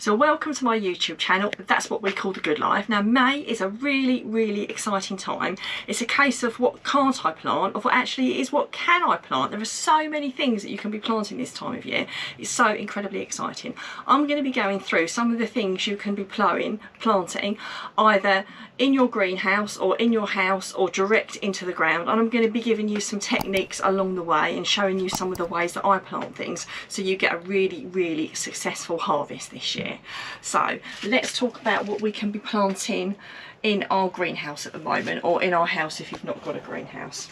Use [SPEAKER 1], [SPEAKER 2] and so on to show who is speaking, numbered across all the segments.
[SPEAKER 1] So welcome to my YouTube channel. That's what we call the good life. Now May is a really exciting time. It's a case of what can't I plant, of what actually is what can I plant. There are so many things that you can be planting this time of year. It's so incredibly exciting. I'm going to be going through some of the things you can be planting either in your greenhouse or in your house or direct into the ground, and I'm going to be giving you some techniques along the way and showing you some of the ways that I plant things so you get a really successful harvest this year. So let's talk about what we can be planting in our greenhouse at the moment, or in our house if you've not got a greenhouse.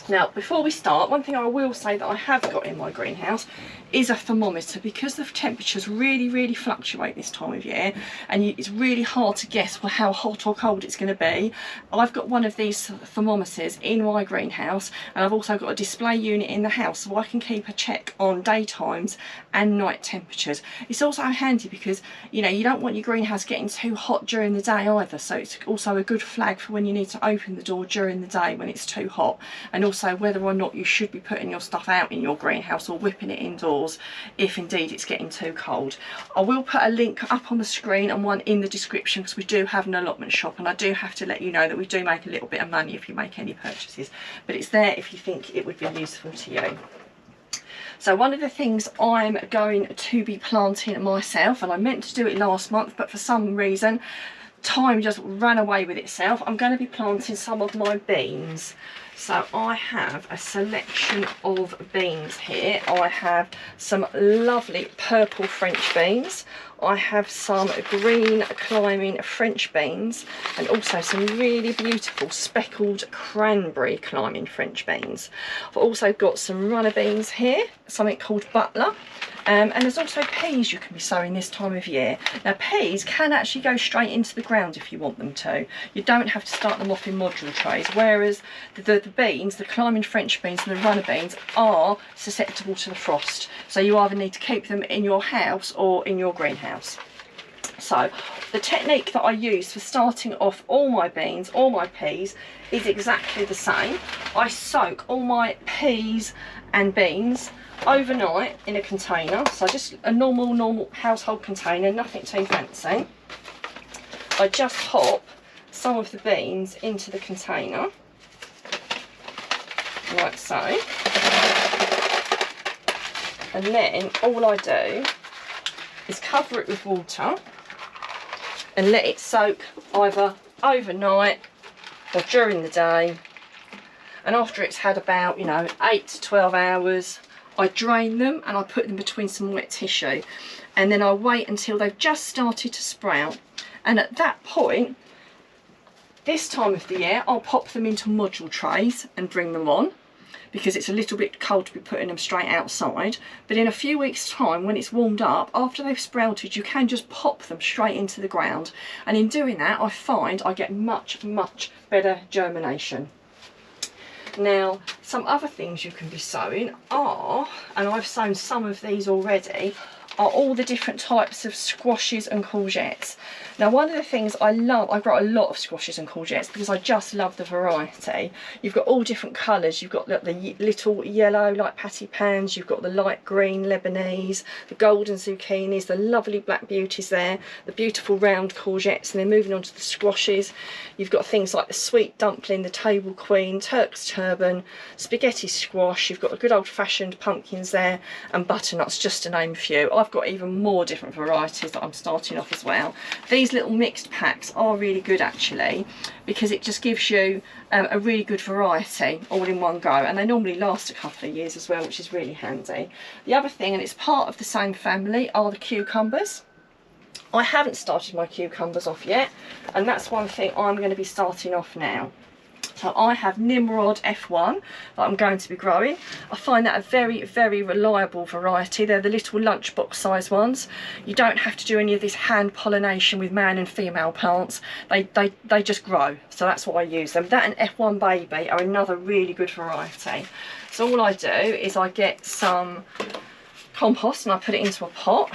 [SPEAKER 1] Now before we start, one thing I will say that I have got in my greenhouse is a thermometer, because the temperatures really fluctuate this time of year and it's really hard to guess how hot or cold it's going to be. I've got one of these thermometers in my greenhouse, and I've also got a display unit in the house so I can keep a check on daytimes and night temperatures. It's also handy because you know you don't want your greenhouse getting too hot during the day either, so it's also a good flag for when you need to open the door during the day when it's too hot, and also whether or not you should be putting your stuff out in your greenhouse or whipping it indoors if indeed it's getting too cold. I will put a link up on the screen and one in the description, because we do have an allotment shop, and I do have to let you know that we do make a little bit of money if you make any purchases, but it's there if you think it would be useful to you. So one of the things I'm going to be planting myself, and I meant to do it last month but for some reason time just ran away with itself, I'm going to be planting some of my beans. So I have a selection of beans here. I have some lovely purple French beans. I have some green climbing French beans, and also some really beautiful speckled cranberry climbing French beans. I've also got some runner beans here, something called butler. And there's also peas you can be sowing this time of year. Now peas can actually go straight into the ground if you want them to. You don't have to start them off in module trays, whereas the beans, the climbing French beans and the runner beans are susceptible to the frost. So you either need to keep them in your house or in your greenhouse. So the technique that I use for starting off all my beans, all my peas, is exactly the same. I soak all my peas and beans overnight in a container, so just a normal household container, nothing too fancy. I just pop some of the beans into the container like so, and then all I do is cover it with water and let it soak either overnight or during the day, and after it's had about 8 to 12 hours I drain them and I put them between some wet tissue, and then I wait until they've just started to sprout, and at that point, this time of the year, I'll pop them into module trays and bring them on, because it's a little bit cold to be putting them straight outside. But in a few weeks time, when it's warmed up, after they've sprouted, you can just pop them straight into the ground, and in doing that I find I get much better germination. Now some other things you can be sowing are, and I've sown some of these already, are all the different types of squashes and courgettes. Now one of the things I love, I've got a lot of squashes and courgettes because I just love the variety. You've got all different colours. You've got the little yellow like patty pans, you've got the light green Lebanese, the golden zucchinis, the lovely black beauties there, the beautiful round courgettes, and then moving on to the squashes, you've got things like the sweet dumpling, the table queen, Turk's turban, spaghetti squash, you've got the good old-fashioned pumpkins there, and butternuts, just to name a few. I've got even more different varieties that I'm starting off as well. These little mixed packs are really good actually, because it just gives you a really good variety all in one go, and they normally last a couple of years as well, which is really handy. The other thing, and it's part of the same family, are the cucumbers. I haven't started my cucumbers off yet, and that's one thing I'm going to be starting off now. So I have Nimrod F1 that I'm going to be growing. I find that a very reliable variety. They're the little lunchbox size ones. You don't have to do any of this hand pollination with male and female plants. They just grow. So that's why I use them. That and F1 Baby are another really good variety. So all I do is I get some compost and I put it into a pot.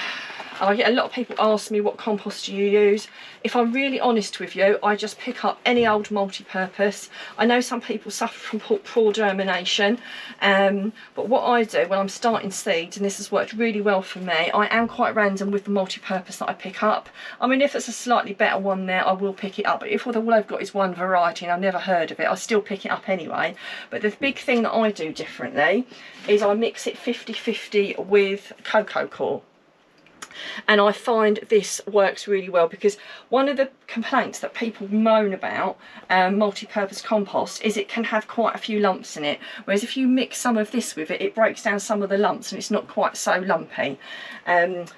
[SPEAKER 1] And I get a lot of people ask me, what compost do you use? If I'm really honest with you, I just pick up any old multi-purpose. I know some people suffer from poor germination, but what I do when I'm starting seeds, and this has worked really well for me, I am quite random with the multi-purpose that I pick up. I mean, if it's a slightly better one there, I will pick it up, but if all I've got is one variety and I've never heard of it, I still pick it up anyway. But the big thing that I do differently is I mix it 50-50 with cocoa coir. And I find this works really well, because one of the complaints that people moan about multi-purpose compost is it can have quite a few lumps in it, whereas if you mix some of this with it, it breaks down some of the lumps and it's not quite so lumpy.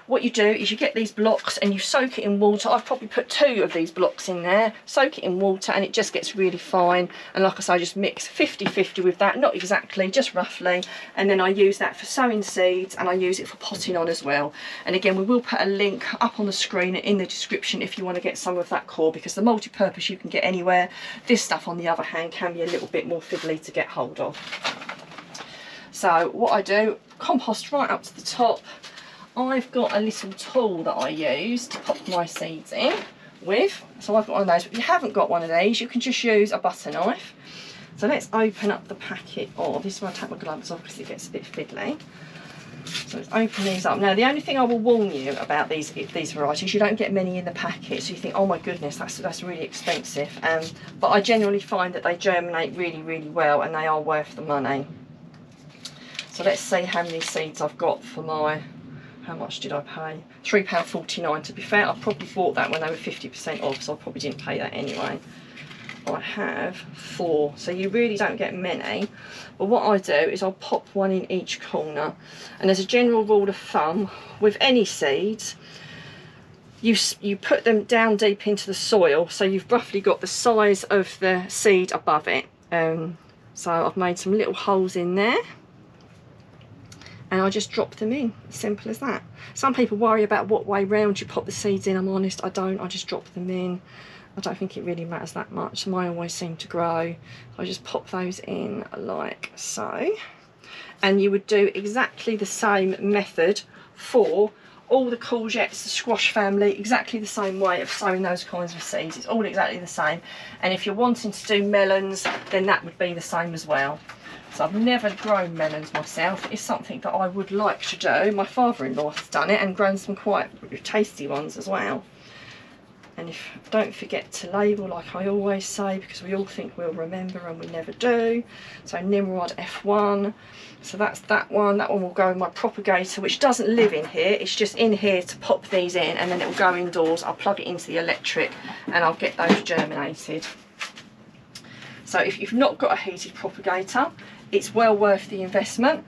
[SPEAKER 1] What you do is you get these blocks and you soak it in water. I've probably put 2 of these blocks in there, soak it in water, and it just gets really fine. And like I say, I just mix 50-50 with that, not exactly, just roughly, and then I use that for sowing seeds and I use it for potting on as well. And again, we will put a link up on the screen and in the description if you want to get some of that coir, because the multi-purpose you can get anywhere. This stuff, on the other hand, can be a little bit more fiddly to get hold of. So what I do, compost right up to the top. I've got a little tool that I use to pop my seeds in with. So I've got one of those, but if you haven't got one of these, you can just use a butter knife. So let's open up the packet of, this is where I take my gloves off because it gets a bit fiddly. So let's open these up. Now the only thing I will warn you about these varieties, you don't get many in the packet, so you think, oh my goodness, that's really expensive. But I generally find that they germinate really, really well and they are worth the money. So let's see how many seeds I've got for my, how much did I pay? £3.49. To be fair, I probably bought that when they were 50% off, so I probably didn't pay that anyway. I have 4, so you really don't get many. But what I do is I'll pop one in each corner. And as a general rule of thumb, with any seeds, you put them down deep into the soil, so you've roughly got the size of the seed above it. So I've made some little holes in there, and I just drop them in, as simple as that. Some people worry about what way round you pop the seeds in. I'm honest, I don't. I just drop them in. I don't think it really matters that much. Mine always seem to grow. I just pop those in like so. And you would do exactly the same method for all the courgettes, the squash family, exactly the same way of sowing those kinds of seeds. It's all exactly the same. And if you're wanting to do melons, then that would be the same as well. So I've never grown melons myself. It's something that I would like to do. My father-in-law has done it and grown some quite tasty ones as well. And don't forget to label, like I always say, because we all think we'll remember and we never do. So Nimrod F1, so that's that one. That one will go in my propagator, which doesn't live in here. It's just in here to pop these in, and then it will go indoors. I'll plug it into the electric and I'll get those germinated. So if you've not got a heated propagator, it's well worth the investment.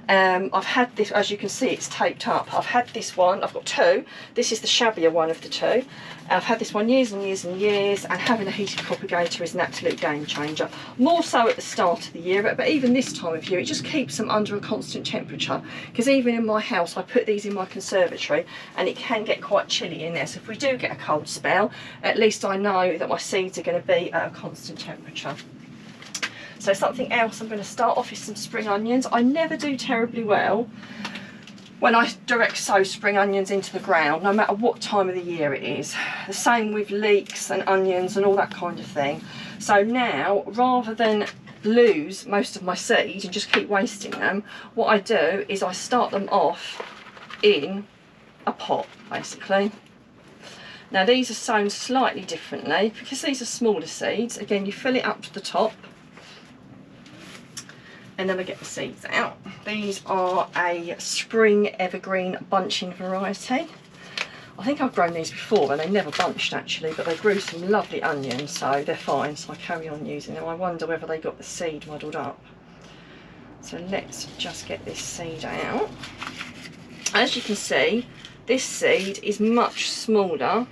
[SPEAKER 1] I've had this, as you can see, it's taped up. I've had this one, I've got 2. This is the shabbier one of the 2. I've had this one years and years and years, and having a heated propagator is an absolute game changer. More so at the start of the year, but even this time of year, it just keeps them under a constant temperature. Because even in my house, I put these in my conservatory, and it can get quite chilly in there. So if we do get a cold spell, at least I know that my seeds are going to be at a constant temperature. So something else I'm going to start off is some spring onions. I never do terribly well when I direct sow spring onions into the ground, no matter what time of the year it is. The same with leeks and onions and all that kind of thing. So now, rather than lose most of my seed and just keep wasting them, what I do is I start them off in a pot, basically. Now these are sown slightly differently because these are smaller seeds. Again, you fill it up to the top, and then I get the seeds out. These are a spring evergreen bunching variety. I think I've grown these before and they never bunched actually, but they grew some lovely onions, so they're fine, so I carry on using them. I wonder whether they got the seed muddled up. So let's just get this seed out. As you can see, this seed is much smaller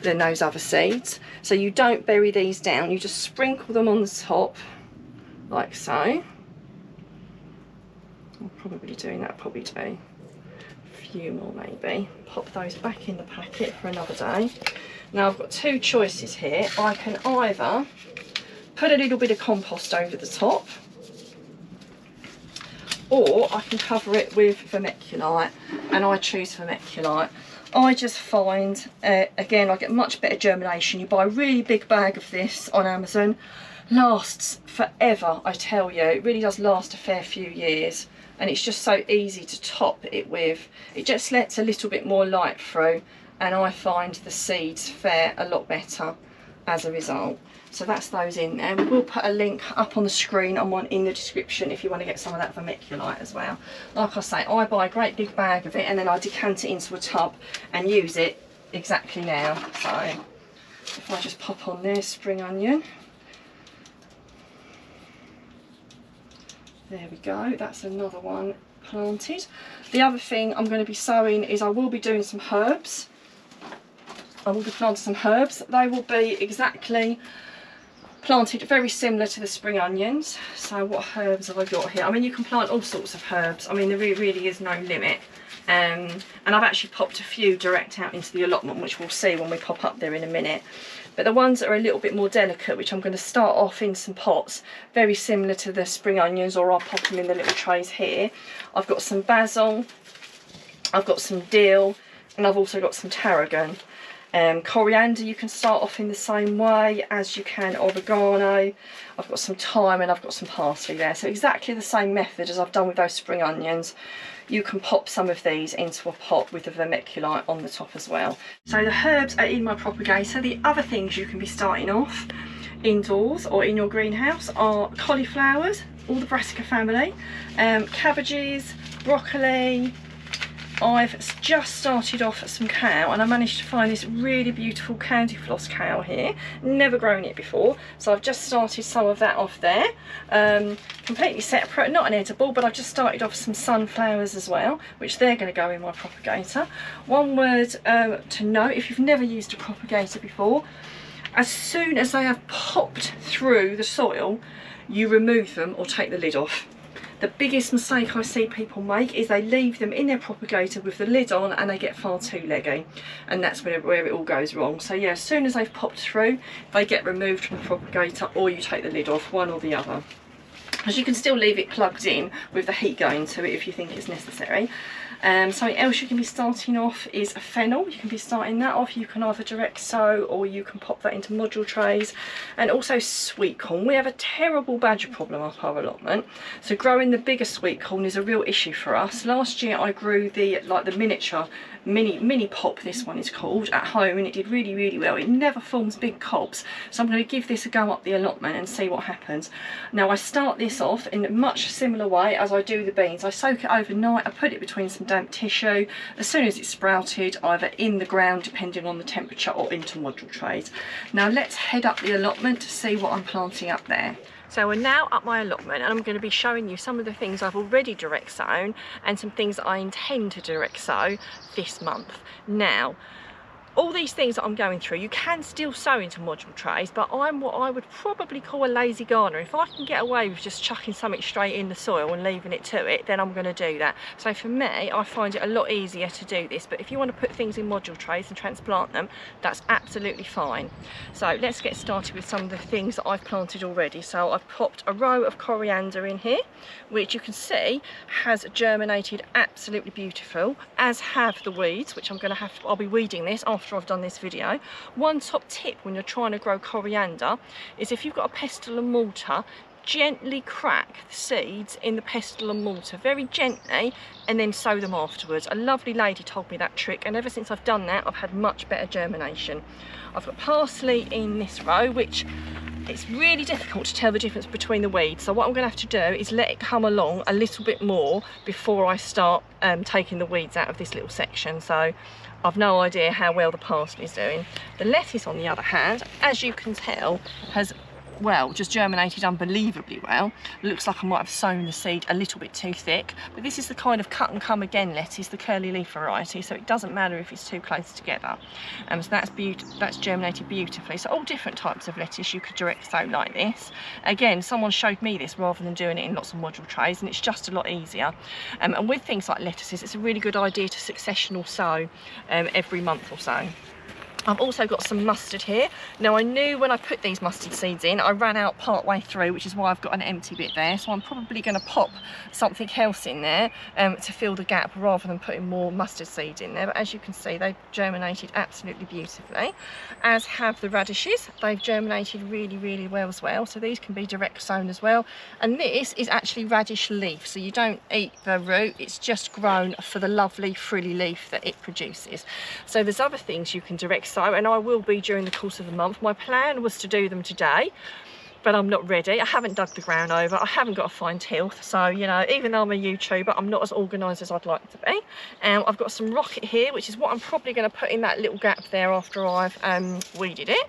[SPEAKER 1] than those other seeds, so you don't bury these down, you just sprinkle them on the top like so. I'm probably doing that, probably do a few more maybe. Pop those back in the packet for another day. Now I've got 2 choices here. I can either put a little bit of compost over the top, or I can cover it with Vermiculite, and I choose Vermiculite. I just find, again, I get much better germination. You buy a really big bag of this on Amazon, lasts forever, I tell you. It really does last a fair few years, and it's just so easy to top it with. It just lets a little bit more light through, and I find the seeds fare a lot better as a result. So that's those in there. We will put a link up on the screen and one in the description if you want to get some of that Vermiculite as well. Like I say, I buy a great big bag of it and then I decant it into a tub and use it exactly now. So if I just pop on there, spring onion. There we go, that's another one planted. The other thing I'm going to be sowing is I will be doing some herbs. I will be planting some herbs. They will be exactly planted very similar to the spring onions. So what herbs have I got here? I mean, you can plant all sorts of herbs. I mean, there really is no limit. And I've actually popped a few direct out into the allotment, which we'll see when we pop up there in a minute. But the ones that are a little bit more delicate, which I'm going to start off in some pots, very similar to the spring onions, or I'll pop them in the little trays here. I've got some basil, I've got some dill, and I've also got some tarragon. Coriander, you can start off in the same way as you can oregano. I've got some thyme and I've got some parsley there. So exactly the same method as I've done with those spring onions. You can pop some of these into a pot with the Vermiculite on the top as well. So the herbs are in my propagator. The other things you can be starting off indoors or in your greenhouse are cauliflowers, all the brassica family, cabbages, broccoli. I've just started off some kale, and I managed to find this really beautiful candy floss kale here. Never grown it before, so I've just started some of that off there. Completely separate, not an edible, but I've just started off some sunflowers as well, which they're going to go in my propagator. One word to note, if you've never used a propagator before, as soon as they have popped through the soil, you remove them or take the lid off. The biggest mistake I see people make is they leave them in their propagator with the lid on and they get far too leggy, and that's where it all goes wrong. So yeah, as soon as they've popped through, they get removed from the propagator, or you take the lid off, one or the other. Because you can still leave it plugged in with the heat going to it if you think it's necessary. Something else you can be starting off is a fennel. You can be starting that off. You can either direct sow or you can pop that into module trays. And also sweet corn. We have a terrible badger problem up our allotment, so growing the bigger sweet corn is a real issue for us. Last year I grew the miniature mini pop, this one is called, at home, and it did really well. It never forms big cobs, so I'm going to give this a go up the allotment and see what happens. Now I start this off in a much similar way as I do the beans. I soak it overnight, I put it between some damp tissue. As soon as it's sprouted, either in the ground depending on the temperature or into module trays. Now let's head up the allotment to see what I'm planting up there. So we're now up my allotment, and I'm going to be showing you some of the things I've already direct sown and some things I intend to direct sow this month. Now, all these things that I'm going through, you can still sow into module trays, but I'm what I would probably call a lazy gardener. If I can get away with just chucking something straight in the soil and leaving it to it, then I'm going to do that. So for me, I find it a lot easier to do this, but if you want to put things in module trays and transplant them, that's absolutely fine. So let's get started with some of the things that I've planted already. So I've popped a row of coriander in here, which you can see has germinated absolutely beautiful, as have the weeds, which I'll be weeding this after I've done this video. One top tip when you're trying to grow coriander is, if you've got a pestle and mortar, gently crack the seeds in the pestle and mortar very gently and then sow them afterwards. A lovely lady told me that trick, and ever since I've done that, I've had much better germination. I've got parsley in this row, which it's really difficult to tell the difference between the weeds, so what I'm going to have to do is let it come along a little bit more before I start taking the weeds out of this little section. So I've no idea how well the parsley is doing. The lettuce, on the other hand, as you can tell, has, well, just germinated unbelievably well. Looks like I might have sown the seed a little bit too thick, but this is the kind of cut and come again lettuce, the curly leaf variety, so it doesn't matter if it's too close together. So that's germinated beautifully. So all different types of lettuce you could direct sow like this. Again, someone showed me this rather than doing it in lots of module trays, and it's just a lot easier. And with things like lettuces, it's a really good idea to successional sow every month or so. I've also got some mustard here. Now I knew when I put these mustard seeds in, I ran out part way through, which is why I've got an empty bit there. So I'm probably going to pop something else in there to fill the gap rather than putting more mustard seeds in there. But as you can see, they've germinated absolutely beautifully, as have the radishes. They've germinated really, really well as well. So these can be direct sown as well. And this is actually radish leaf. So you don't eat the root, it's just grown for the lovely frilly leaf that it produces. So there's other things you can direct sow, and I will be during the course of the month. My plan was to do them today, but I'm not ready. I haven't dug the ground over, I haven't got a fine tilth, so you know, even though I'm a YouTuber, I'm not as organised as I'd like to be. I've got some rocket here, which is what I'm probably going to put in that little gap there after I've weeded it.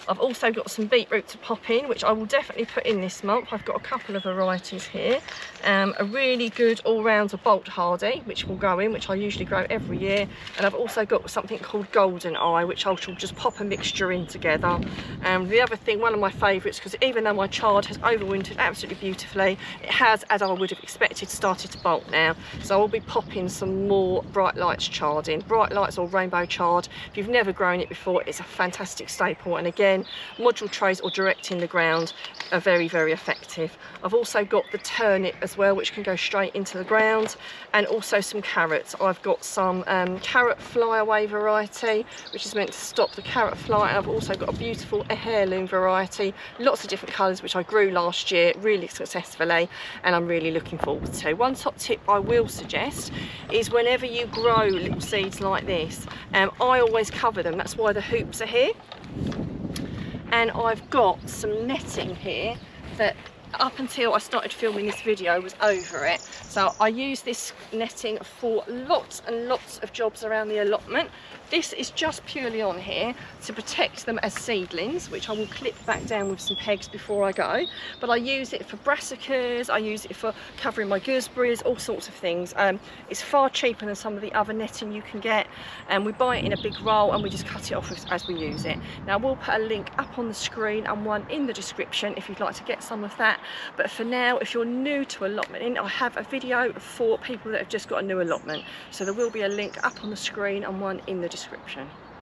[SPEAKER 1] I've also got some beetroot to pop in, which I will definitely put in this month. I've got a couple of varieties here. A really good all-rounder Bolt Hardy, which will go in, which I usually grow every year. And I've also got something called Golden Eye, which I shall just pop a mixture in together. The other thing, one of my favourites, because even though my chard has overwintered absolutely beautifully, it has, as I would have expected, started to bolt now. So I'll be popping some more Bright Lights chard in. Bright Lights or rainbow chard, if you've never grown it before, it's a fantastic staple. And again, module trays or direct in the ground are very, very effective. I've also got the turnip as well, which can go straight into the ground, and also some carrots. I've got some carrot flyaway variety, which is meant to stop the carrot fly. And I've also got a beautiful heirloom variety, lots of different colours, which I grew last year really successfully, and I'm really looking forward to. One top tip I will suggest is whenever you grow little seeds like this, I always cover them. That's why the hoops are here. And I've got some netting here that up until I started filming this video was over it. So I use this netting for lots and lots of jobs around the allotment. This is just purely on here to protect them as seedlings, which I will clip back down with some pegs before I go. But I use it for brassicas, I use it for covering my gooseberries, all sorts of things. It's far cheaper than some of the other netting you can get, and we buy it in a big roll and we just cut it off as we use it. Now we'll put a link up on the screen and one in the description if you'd like to get some of that. But for now, if you're new to allotmenting, I have a video for people that have just got a new allotment. So there will be a link up on the screen and one in the description.